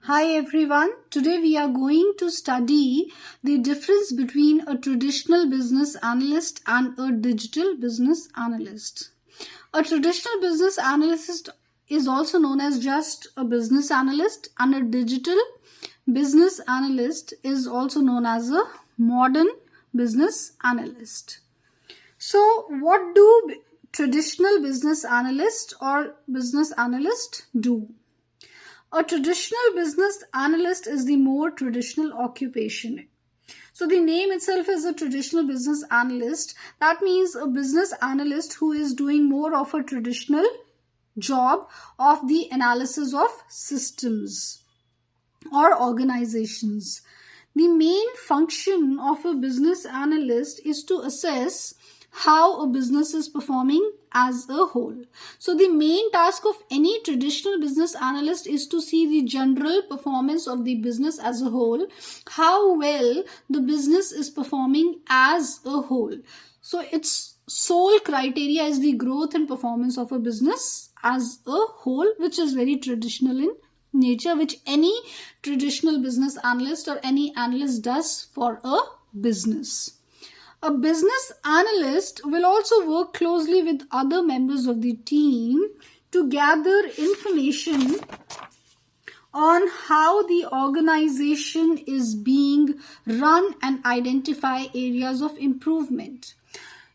Hi everyone, today we are going to study the difference between a traditional business analyst and a digital business analyst. A traditional business analyst is also known as just a business analyst, and a digital business analyst is also known as a modern business analyst. So what do traditional business analyst or business analyst do? A traditional business analyst is the more traditional occupation. So the name itself is a traditional business analyst. That means a business analyst who is doing more of a traditional job of the analysis of systems or organizations. The main function of a business analyst is to assess how a business is performing as a whole. So the main task of any traditional business analyst is to see the general performance of the business as a whole, how well the business is performing as a whole. So its sole criteria is the growth and performance of a business as a whole, which is very traditional in nature, which any traditional business analyst or any analyst does for a business. A business analyst will also work closely with other members of the team to gather information on how the organization is being run and identify areas of improvement.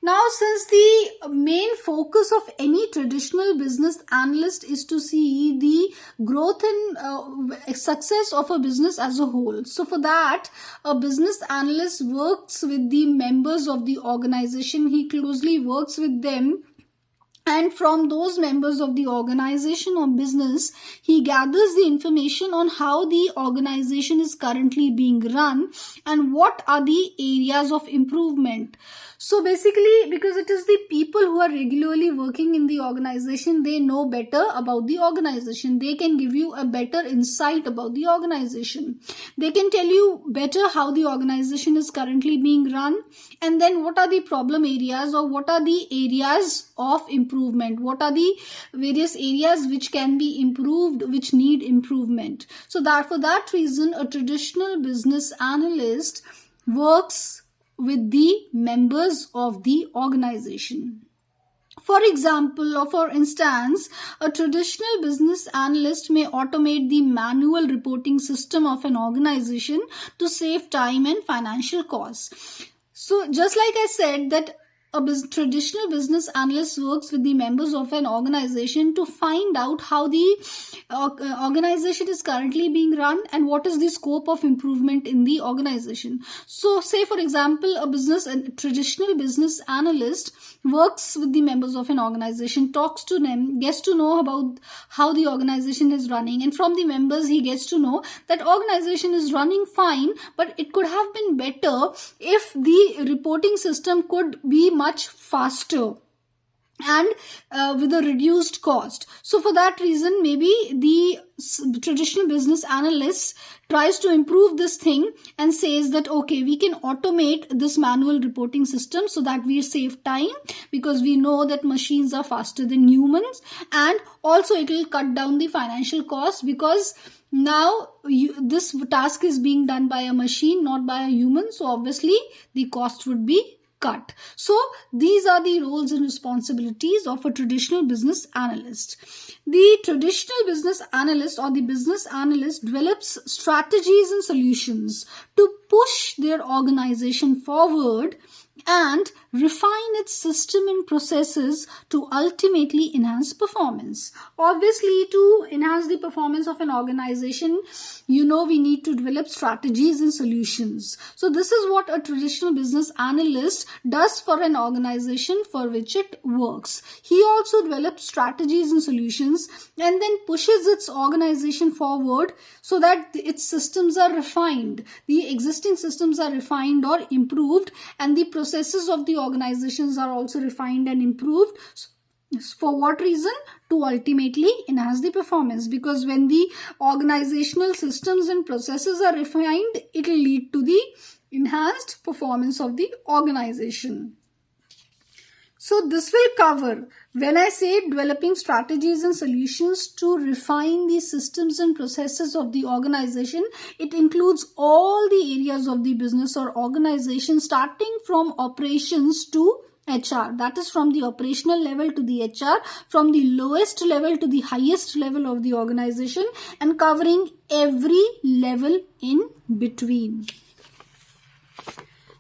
Now, since the main focus of any traditional business analyst is to see the growth and success of a business as a whole, so for that, a business analyst works with the members of the organization. He closely works with them, and from those members of the organization or business, he gathers the information on how the organization is currently being run and what are the areas of improvement. So basically, because it is the people who are regularly working in the organization, they know better about the organization. They can give you a better insight about the organization. They can tell you better how the organization is currently being run, and then what are the problem areas or what are the areas of improvement. What are the various areas which can be improved, which need improvement. So that for that reason, a traditional business analyst works with the members of the organization. For example, or for instance, a traditional business analyst may automate the manual reporting system of an organization to save time and financial costs. So just like I said that a traditional business analyst works with the members of an organization to find out how the organization is currently being run and what is the scope of improvement in the organization. So say for example, a traditional business analyst works with the members of an organization, talks to them, gets to know about how the organization is running, and from the members he gets to know that organization is running fine, but it could have been better if the reporting system could be much faster and with a reduced cost. So for that reason, maybe the traditional business analyst tries to improve this thing and says that okay, we can automate this manual reporting system so that we save time, because we know that machines are faster than humans, and also it will cut down the financial cost, because now this task is being done by a machine, not by a human, so obviously the cost would be cut. So these are the roles and responsibilities of a traditional business analyst. The traditional business analyst or the business analyst develops strategies and solutions to push their organization forward and refine its system and processes to ultimately enhance performance. Obviously, to enhance the performance of an organization, we need to develop strategies and solutions. So this is what a traditional business analyst does for an organization for which it works. He also develops strategies and solutions and then pushes its organization forward so that its systems are refined. The existing systems are refined or improved, and the processes of the organizations are also refined and improved. For what reason? To ultimately enhance the performance, because when the organizational systems and processes are refined, it will lead to the enhanced performance of the organization. So this will cover, when I say developing strategies and solutions to refine the systems and processes of the organization, it includes all the areas of the business or organization, starting from operations to HR. That is from the operational level to the HR, from the lowest level to the highest level of the organization, and covering every level in between.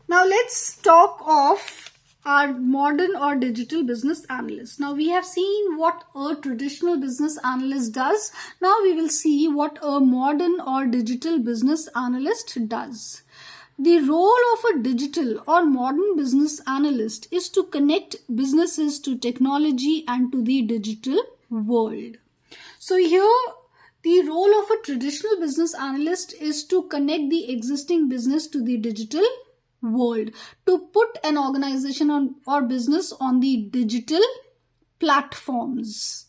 Now let's talk of our modern or digital business analyst. Now we have seen what a traditional business analyst does. Now we will see what a modern or digital business analyst does. The role of a digital or modern business analyst is to connect businesses to technology and to the digital world. So here, the role of a traditional business analyst is to connect the existing business to the digital world, to put an organization on or business on the digital platforms.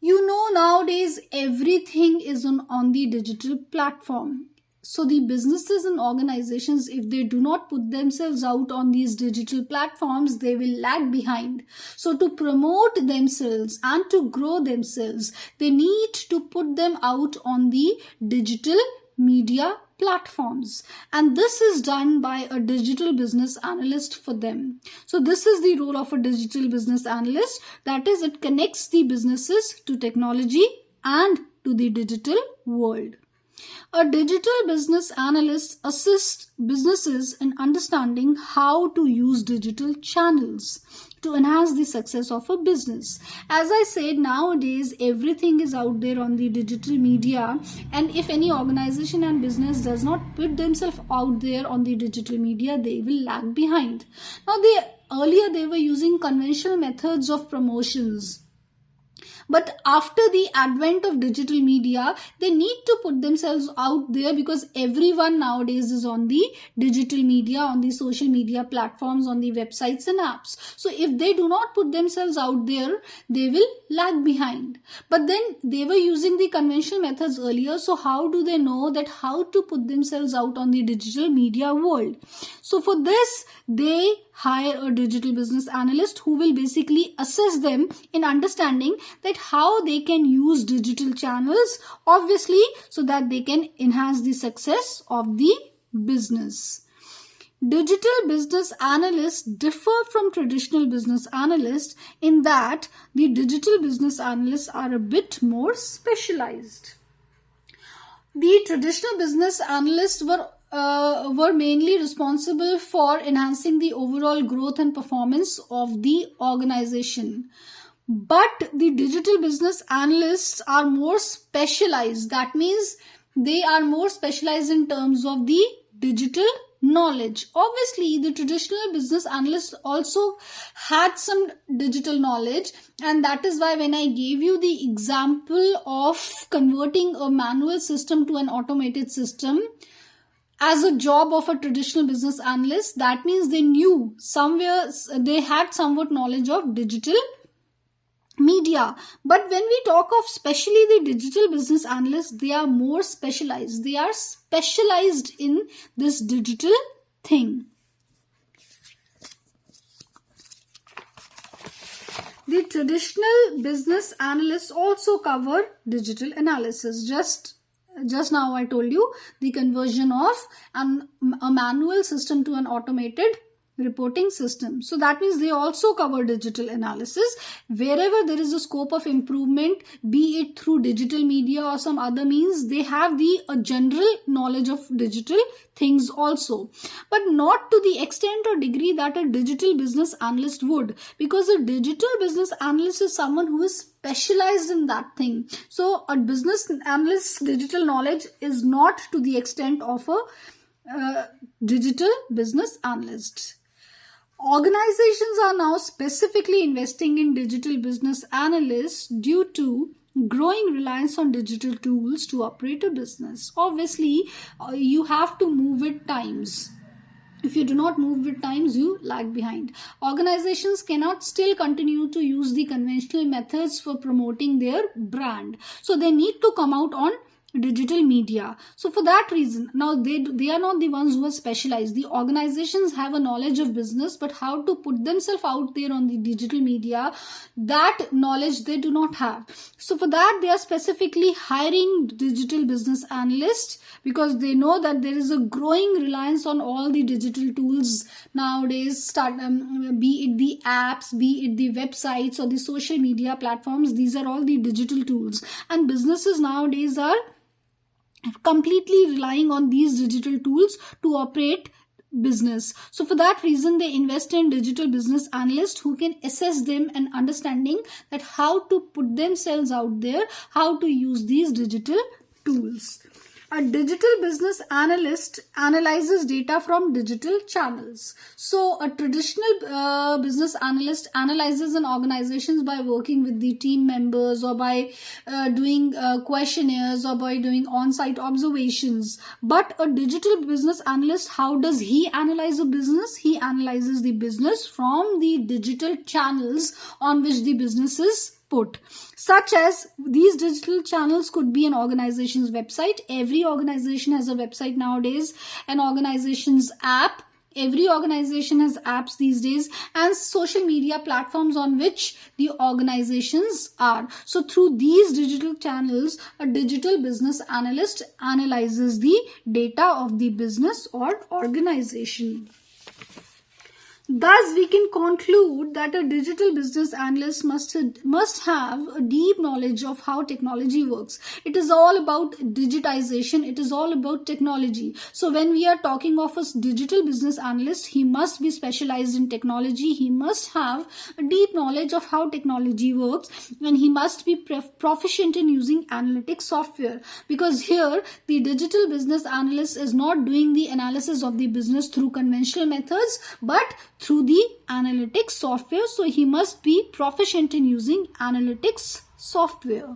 You know, nowadays everything is on the digital platform. So the businesses and organizations, if they do not put themselves out on these digital platforms, they will lag behind. So to promote themselves and to grow themselves, they need to put them out on the digital media platforms, and this is done by a digital business analyst for them. So this is the role of a digital business analyst, that is, it connects the businesses to technology and to the digital world. A digital business analyst assists businesses in understanding how to use digital channels to enhance the success of a business. As I said, nowadays everything is out there on the digital media, and if any organization and business does not put themselves out there on the digital media, they will lag behind. Now, earlier they were using conventional methods of promotions. But after the advent of digital media, they need to put themselves out there, because everyone nowadays is on the digital media, on the social media platforms, on the websites and apps. So if they do not put themselves out there, they will lag behind. But then they were using the conventional methods earlier. So how do they know that how to put themselves out on the digital media world? So for this, they hire a digital business analyst who will basically assess them in understanding that how they can use digital channels, obviously, so that they can enhance the success of the business. Digital business analysts differ from traditional business analysts in that the digital business analysts are a bit more specialized. The traditional business analysts were mainly responsible for enhancing the overall growth and performance of the organization. But the digital business analysts are more specialized. That means they are more specialized in terms of the digital knowledge. Obviously, the traditional business analysts also had some digital knowledge, and that is why when I gave you the example of converting a manual system to an automated system as a job of a traditional business analyst, that means they knew somewhere, they had somewhat knowledge of digital media. But when we talk of especially the digital business analysts, they are more specialized. They are specialized in this digital thing. The traditional business analysts also cover digital analysis. Just now I told you the conversion of a manual system to an automated reporting system. So that means they also cover digital analysis. Wherever there is a scope of improvement, be it through digital media or some other means, they have a general knowledge of digital things also, but not to the extent or degree that a digital business analyst would, because a digital business analyst is someone who is specialized in that thing. So a business analyst's digital knowledge is not to the extent of a digital business analyst. Organizations are now specifically investing in digital business analysts due to growing reliance on digital tools to operate a business. Obviously, you have to move with times. If you do not move with times, you lag behind. Organizations cannot still continue to use the conventional methods for promoting their brand. So they need to come out on digital media. So for that reason, now they are not the ones who are specialized. The organizations have a knowledge of business, but how to put themselves out there on the digital media, that knowledge they do not have. So for that, they are specifically hiring digital business analysts, because they know that there is a growing reliance on all the digital tools nowadays, be it the apps, be it the websites or the social media platforms. These are all the digital tools, and businesses nowadays are completely relying on these digital tools to operate business. So for that reason, they invest in digital business analysts who can assess them and understanding that how to put themselves out there, how to use these digital tools. A digital business analyst analyzes data from digital channels. So a traditional business analyst analyzes an organization by working with the team members, or by doing questionnaires, or by doing on-site observations. But a digital business analyst, how does he analyze a business? He analyzes the business from the digital channels on which the business is put, such as these digital channels could be an organization's website. Every organization has a website nowadays. An organization's app. Every organization has apps these days, and social media platforms on which the organizations are. So through these digital channels, a digital business analyst analyzes the data of the business or organization. Thus, we can conclude that a digital business analyst must have a deep knowledge of how technology works. It is all about digitization. It is all about technology. So when we are talking of a digital business analyst, he must be specialized in technology. He must have a deep knowledge of how technology works, and he must be proficient in using analytics software, because here the digital business analyst is not doing the analysis of the business through conventional methods, but through the analytics software. So he must be proficient in using analytics software.